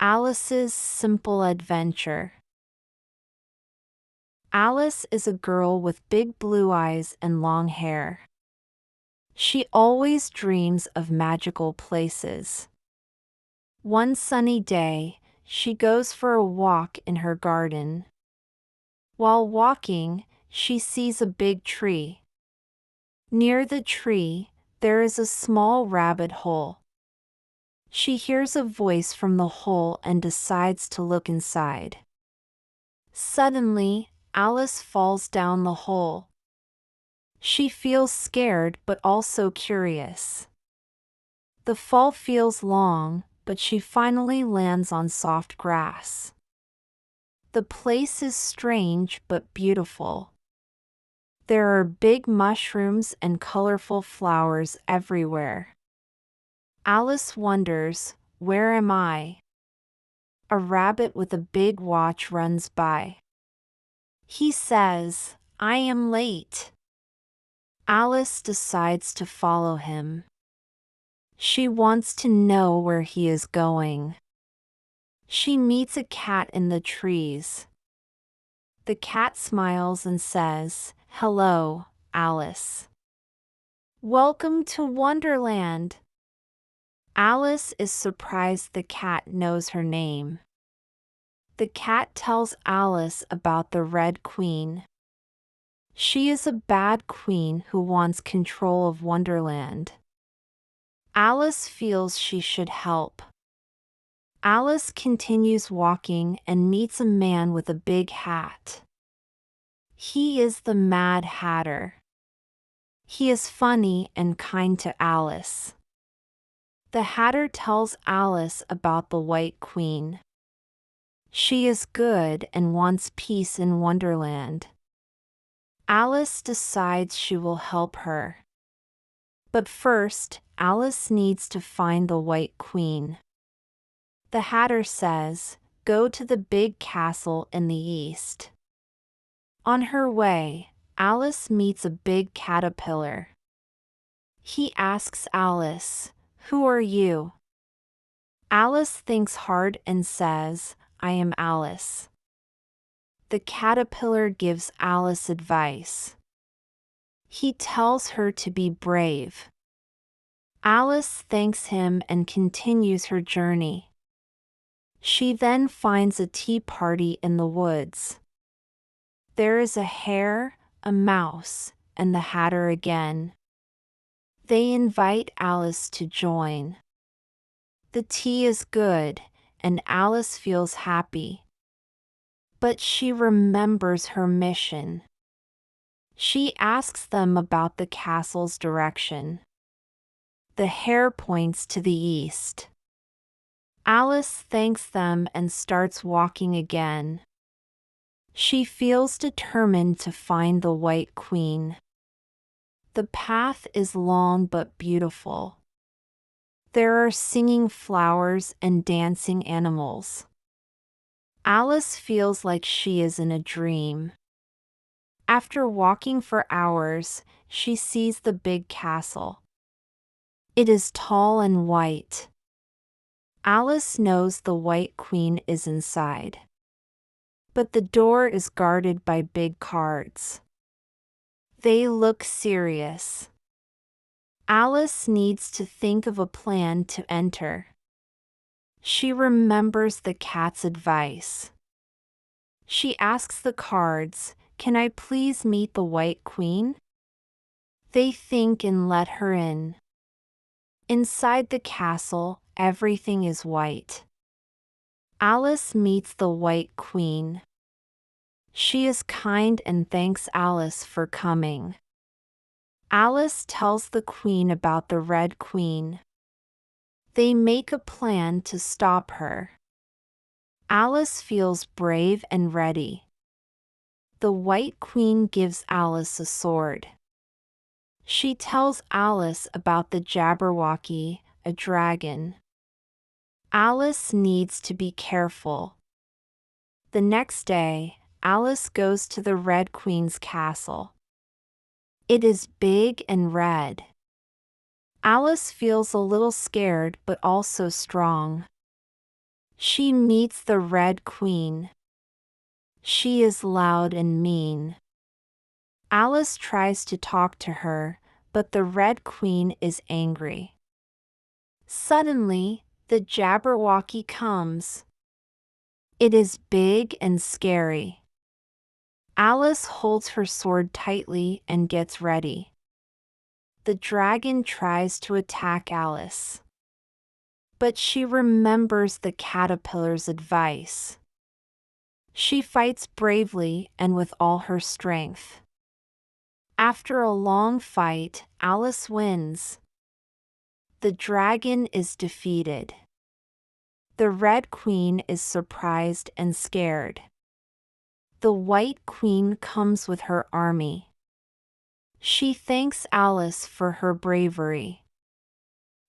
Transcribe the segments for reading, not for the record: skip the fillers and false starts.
Alice's Simple Adventure. Alice is a girl with big blue eyes and long hair. She always dreams of magical places. One sunny day, she goes for a walk in her garden. While walking, she sees a big tree. Near the tree, there is a small rabbit hole. She hears a voice from the hole and decides to look inside. Suddenly, Alice falls down the hole. She feels scared but also curious. The fall feels long, but she finally lands on soft grass. The place is strange but beautiful. There are big mushrooms and colorful flowers everywhere. Alice wonders, "Where am I?" A rabbit with a big watch runs by. He says, "I am late." Alice decides to follow him. She wants to know where he is going. She meets a cat in the trees. The cat smiles and says, "Hello, Alice. Welcome to Wonderland." Alice is surprised the cat knows her name. The cat tells Alice about the Red Queen. She is a bad queen who wants control of Wonderland. Alice feels she should help. Alice continues walking and meets a man with a big hat. He is the Mad Hatter. He is funny and kind to Alice. The Hatter tells Alice about the White Queen. She is good and wants peace in Wonderland. Alice decides she will help her. But first, Alice needs to find the White Queen. The Hatter says, "Go to the big castle in the east." On her way, Alice meets a big caterpillar. He asks Alice, "Who are you?" Alice thinks hard and says, "I am Alice." The caterpillar gives Alice advice. He tells her to be brave. Alice thanks him and continues her journey. She then finds a tea party in the woods. There is a hare, a mouse, and the Hatter again. They invite Alice to join. The tea is good, and Alice feels happy. But she remembers her mission. She asks them about the castle's direction. The hare points to the east. Alice thanks them and starts walking again. She feels determined to find the White Queen. The path is long but beautiful. There are singing flowers and dancing animals. Alice feels like she is in a dream. After walking for hours, she sees the big castle. It is tall and white. Alice knows the White Queen is inside. But the door is guarded by big guards. They look serious. Alice needs to think of a plan to enter. She remembers the cat's advice. She asks the guards, "Can I please meet the White Queen?" They think and let her in. Inside the castle, everything is white. Alice meets the White Queen. She is kind and thanks Alice for coming. Alice tells the Queen about the Red Queen. They make a plan to stop her. Alice feels brave and ready. The White Queen gives Alice a sword. She tells Alice about the Jabberwocky, a dragon. Alice needs to be careful. The next day, Alice goes to the Red Queen's castle. It is big and red. Alice feels a little scared but also strong. She meets the Red Queen. She is loud and mean. Alice tries to talk to her, but the Red Queen is angry. Suddenly, the Jabberwocky comes. It is big and scary. Alice holds her sword tightly and gets ready. The dragon tries to attack Alice. But she remembers the caterpillar's advice. She fights bravely and with all her strength. After a long fight, Alice wins. The dragon is defeated. The Red Queen is surprised and scared. The White Queen comes with her army. She thanks Alice for her bravery.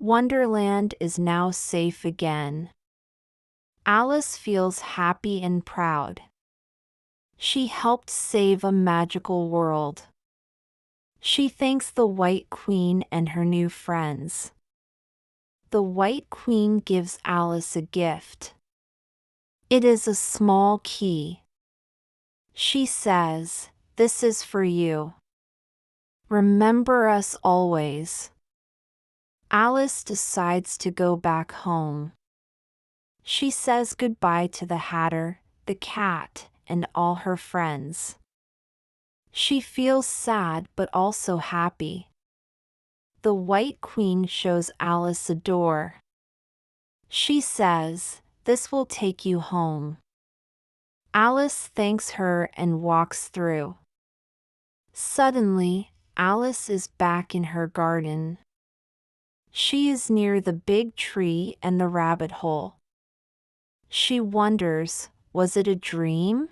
Wonderland is now safe again. Alice feels happy and proud. She helped save a magical world. She thanks the White Queen and her new friends. The White Queen gives Alice a gift. It is a small key. She says, "This is for you. Remember us always." Alice decides to go back home. She says goodbye to the Hatter, the cat, and all her friends. She feels sad but also happy. The White Queen shows Alice a door. She says, "This will take you home." Alice thanks her and walks through. Suddenly, Alice is back in her garden. She is near the big tree and the rabbit hole. She wonders, was it a dream?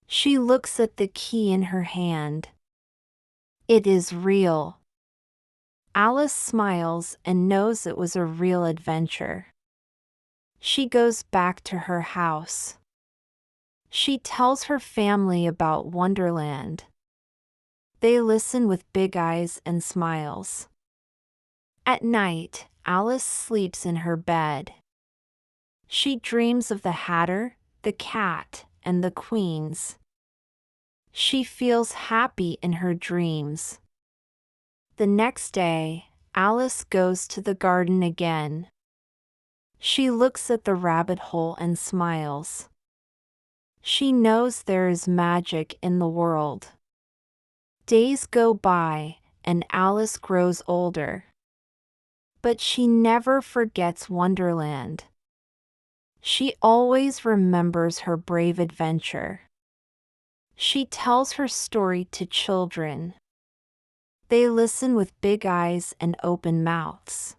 She looks at the key in her hand. It is real. Alice smiles and knows it was a real adventure. She goes back to her house. She tells her family about Wonderland. They listen with big eyes and smiles. At night, Alice sleeps in her bed. She dreams of the Hatter, the cat, and the queens. She feels happy in her dreams. The next day, Alice goes to the garden again. She looks at the rabbit hole and smiles. She knows there is magic in the world. Days go by, and Alice grows older. But she never forgets Wonderland. She always remembers her brave adventure. She tells her story to children. They listen with big eyes and open mouths.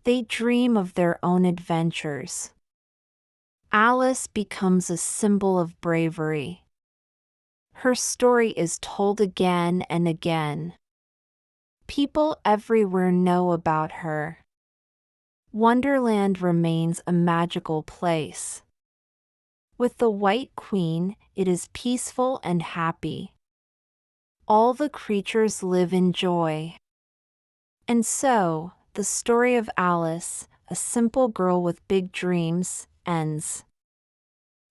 They dream of their own adventures. Alice becomes a symbol of bravery. Her story is told again and again. People everywhere know about her. Wonderland remains a magical place. With the White Queen, it is peaceful and happy. All the creatures live in joy. And so, the story of Alice, a simple girl with big dreams, ends.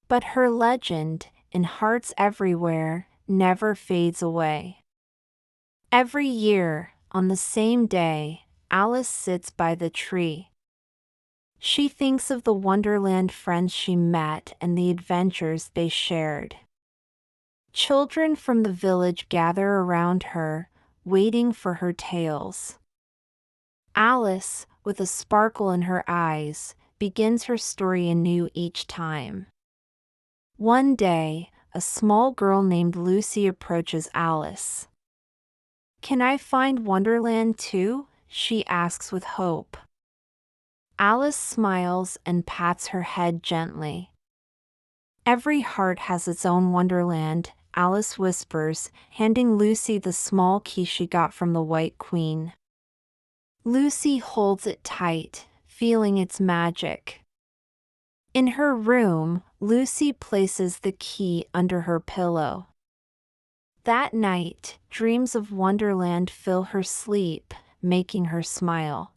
But her legend, in hearts everywhere, never fades away. Every year, on the same day, Alice sits by the tree. She thinks of the Wonderland friends she met and the adventures they shared. Children from the village gather around her, waiting for her tales. Alice, with a sparkle in her eyes, begins her story anew each time. One day, a small girl named Lucy approaches Alice. "Can I find Wonderland too?" she asks with hope. Alice smiles and pats her head gently. "Every heart has its own Wonderland," Alice whispers, handing Lucy the small key she got from the White Queen. Lucy holds it tight, feeling its magic. In her room, Lucy places the key under her pillow. That night, dreams of Wonderland fill her sleep, making her smile.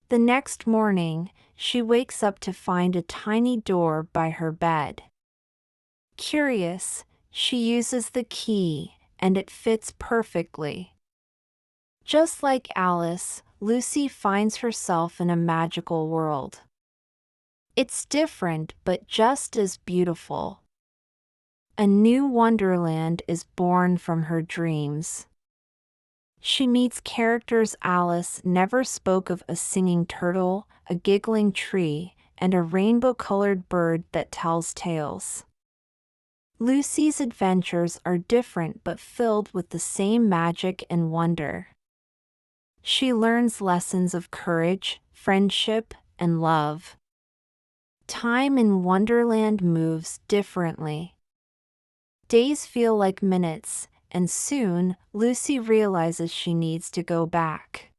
The next morning, she wakes up to find a tiny door by her bed. Curious, she uses the key, and it fits perfectly. Just like Alice, Lucy finds herself in a magical world. It's different but just as beautiful. A new Wonderland is born from her dreams. She meets characters Alice never spoke of: a singing turtle, a giggling tree, and a rainbow-colored bird that tells tales. Lucy's adventures are different but filled with the same magic and wonder. She learns lessons of courage, friendship, and love. Time in Wonderland moves differently. Days feel like minutes, and soon, Lucy realizes she needs to go back.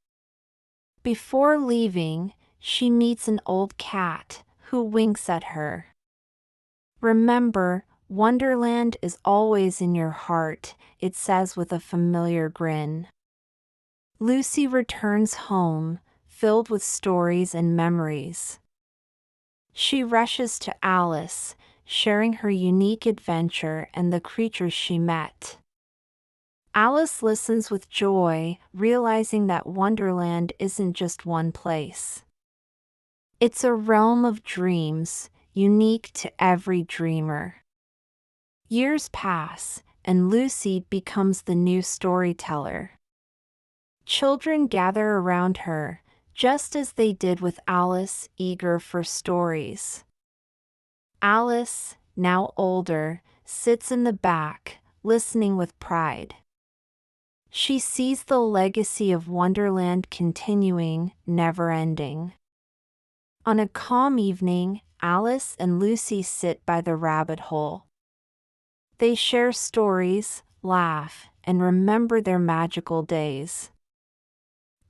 Before leaving, she meets an old cat, who winks at her. "Remember, Wonderland is always in your heart," it says with a familiar grin. Lucy returns home, filled with stories and memories. She rushes to Alice, sharing her unique adventure and the creatures she met. Alice listens with joy, realizing that Wonderland isn't just one place. It's a realm of dreams, unique to every dreamer. Years pass, and Lucy becomes the new storyteller. Children gather around her, just as they did with Alice, eager for stories. Alice, now older, sits in the back, listening with pride. She sees the legacy of Wonderland continuing, never ending. On a calm evening, Alice and Lucy sit by the rabbit hole. They share stories, laugh, and remember their magical days.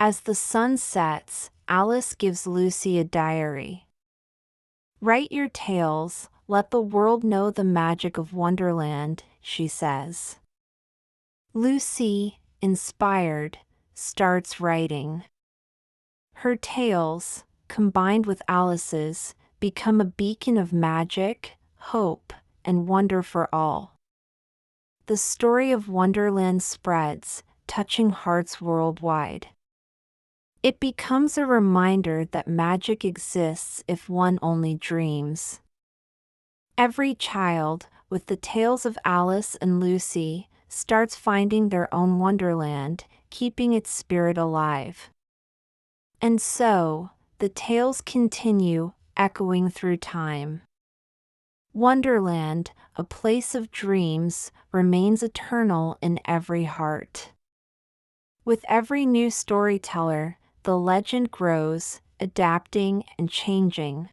As the sun sets, Alice gives Lucy a diary. "Write your tales, let the world know the magic of Wonderland," she says. Lucy, inspired, starts writing. Her tales, combined with Alice's, become a beacon of magic, hope, and wonder for all. The story of Wonderland spreads, touching hearts worldwide. It becomes a reminder that magic exists if one only dreams. Every child, with the tales of Alice and Lucy, starts finding their own Wonderland, keeping its spirit alive. And so, the tales continue, echoing through time. Wonderland, a place of dreams, remains eternal in every heart. With every new storyteller, the legend grows, adapting and changing.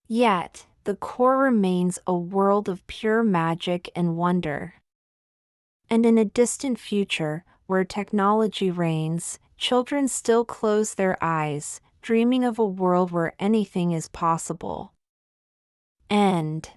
Yet, the core remains a world of pure magic and wonder. And in a distant future, where technology reigns, children still close their eyes, dreaming of a world where anything is possible. End.